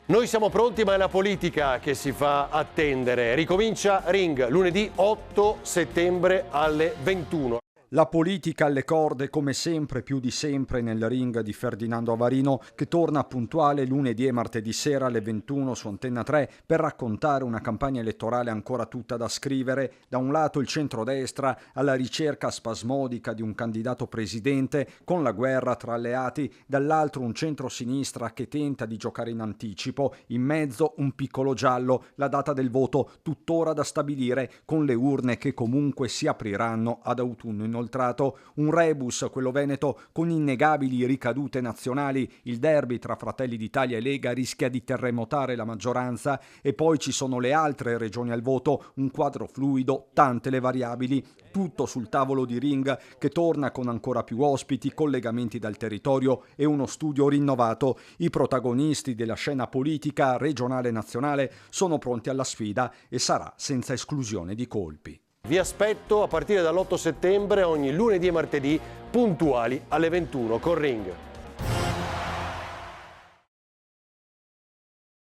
Noi siamo pronti, ma è la politica che si fa attendere. Ricomincia Ring lunedì 8 settembre alle 21. La politica alle corde, come sempre, più di sempre, nel Ring di Ferdinando Avarino, che torna puntuale lunedì e martedì sera alle 21 su Antenna 3 per raccontare una campagna elettorale ancora tutta da scrivere. Da un lato il centrodestra alla ricerca spasmodica di un candidato presidente con la guerra tra alleati, dall'altro un centrosinistra che tenta di giocare in anticipo, in mezzo un piccolo giallo, la data del voto tuttora da stabilire, con le urne che comunque si apriranno ad autunno inoltrato. Un rebus, quello veneto, con innegabili ricadute nazionali. Il derby tra Fratelli d'Italia e Lega rischia di terremotare la maggioranza e poi ci sono le altre regioni al voto, un quadro fluido, tante le variabili. Tutto sul tavolo di Ring che torna con ancora più ospiti, collegamenti dal territorio e uno studio rinnovato. I protagonisti della scena politica regionale e nazionale sono pronti alla sfida e sarà senza esclusione di colpi. Vi aspetto a partire dall'8 settembre ogni lunedì e martedì puntuali alle 21 con Ring.